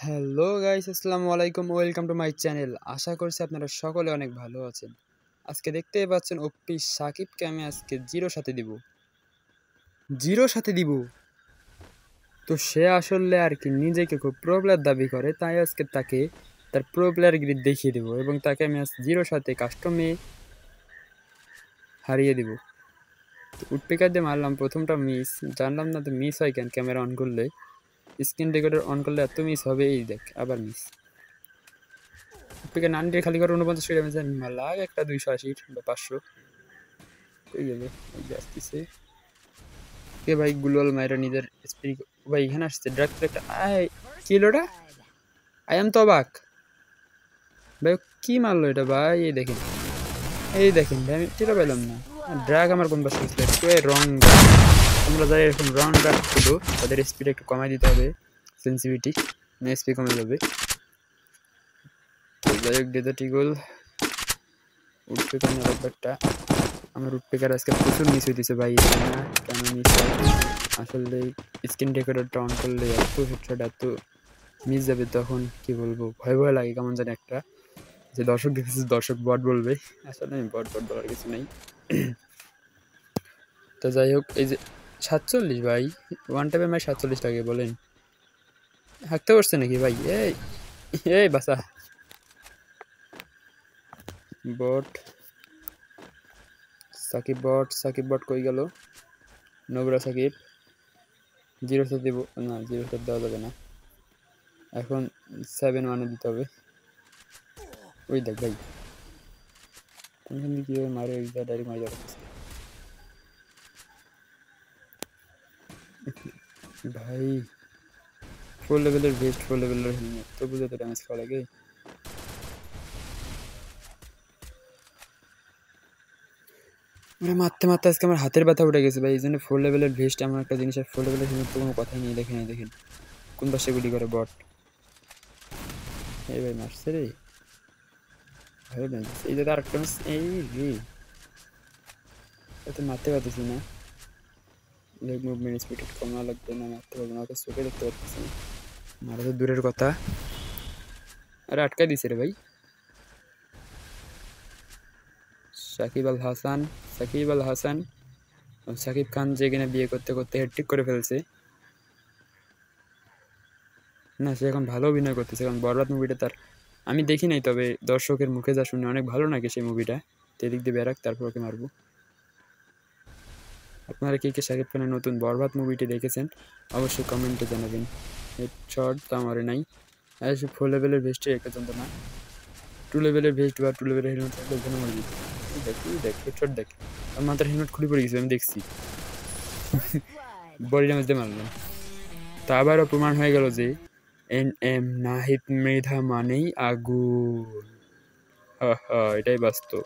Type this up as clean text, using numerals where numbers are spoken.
Hello guys, আসসালামু আলাইকুম। Welcome to my channel. আশা করছি আপনারা সকলে অনেক ভালো আছেন। আজকে দেখতেই পাচ্ছেন ওপি সাকিবকে আমি আজকে জিরো সাথে দিব। তো সে আসলে আর কি নিজেকে খুব প্রো প্লেয়ার দাবি করে, তাই আজকে তাকে তার প্রো প্লেয়ারগিরি দেখিয়ে দেবো এবং তাকে আমি আজ জিরো সাথে কাস্টমে হারিয়ে দিব। তো উডপিকার দিয়ে মারলাম, প্রথমটা মিস। জানলাম না তো মিস হয় কেন, ক্যামেরা অন করলে, স্ক্রিন রেকর্ডার অন করলে এত মিস হবে। এই দেখ আবার মিস। থেকে 90 খালি করে 49 ড্যামেজ লাগ একটা 280 বা 500 হয়ে যাবে। আসতেছে কে ভাই, গুলোল মাইরা নিজের স্পিরিট ভাই এখানে আসছে ডাইরেক্ট একটা আই কিলোটা। আই এম তো অবাক ভাই, কি মারলো এটা ভাই। এই দেখেন ভাই, আমি টেরা পেলাম না। ড্রাগ আমার কোন পাশে ছিল, রং ড্রাগ। তোমরা যারা এরকম রং ড্রাগ ছিল তাদের স্পিড একটু কমাই দিতে হবে, সেন্সিভিটি এসপি কমে যাবে। যাই হোক, ডেজার্টি গোল উঠবে কেন ব্যাপারটা। আমার উডপেকার আজকে প্রচুর মিস হইতেছে ভাই। না কেন মিস হয় আসলে, স্ক্রিন রেকর্ডারটা অন করলে এত হেডশট এত মিস যাবে, তখন কি বলবো, ভয় ভয় লাগে কেমন জানি একটা, যে দর্শক দেখতেছে দর্শক বট বলবে। আসলে আমি বট বলার কিছু নেই। তো যাই হোক, এই যে 47 ভাই, ওয়ান টাইমে মাই 47 লাগে বলেন, হাঁকতে পারছে নাকি ভাই? এই এই বাসা বট। সাকিব বট কই গেল? নোবরা সাকিব জিরো সেট দিব না, জিরো সেট দেওয়া যাবে না, এখন 7-1 দিতে হবে। ওই দেখ ভাই কোনখান দিয়ে কীভাবে মারে, ডাইরেক্ট মারি যাচ্ছে ভাই। 4 লেভেলের ভেস্ট, 4 লেভেলের হেলমেট, তবু যত ড্যামেজ খাওয়া লাগে। মারতে মারতে আজকে আমার হাতের ব্যথা উঠে গেছে ভাই। এই জন্য 4 লেভেলের ভেস্ট এমন একটা জিনিস, আর 4 লেভেলের হেলমেট তো কোনো কথাই নেই। দেখেন কোন পাশে গুলি করে বট। এই ভাই মারছে রে, ভালো ড্যামেজ। এই যে আরেকটা মিস, এই রে এত মারতে পারতেছি না। লেগ মুভমেন্ট স্পিড কমা লাগবে না, মারতে পারবো না, ওকে চোখে দেখতে পারতেছি না। মারা তো দূরের কথা, আরে আটকাই দিছে রে ভাই। সাকিব আল হাসান সাকিব খান, যে কিনা বিয়ে করতে করতে হ্যাটট্রিক করে ফেলছে। না, সে এখন ভালো অভিনয় করতেছে, কারণ বরবাদ মুভিটা তার আমি দেখি নাই, তবে দর্শকের মুখে যা শুনে অনেক ভালো নাকি সেই মুভিটা। তেদিক দিয়ে বেরাক, তারপর ওকে মারবো। আপনারা কে কে শাকিব খানের নতুন বরবাদ মুভিটি দেখেছেন অবশ্যই কমেন্টে জানাবেন। হেডশট তো আমারে নাই, আর 4 লেভেলের ভেস্টে একটা যন্ত্র না, 2 লেভেলের ভেস্ট বা 2 লেভেলের হেলমেট থাকলে ওখানে মারবি। দেখ হেডশট দেখ, আমার মাথার হেলমেট খুলে পড়ে গেছে, আমি দেখছি। বডি ড্যামেজ দিয়ে মারলাম। তা আবারও প্রমাণ হয়ে গেল যে NM নাহিদ মৃধা মানেই আগুন। এটাই বাস্তব।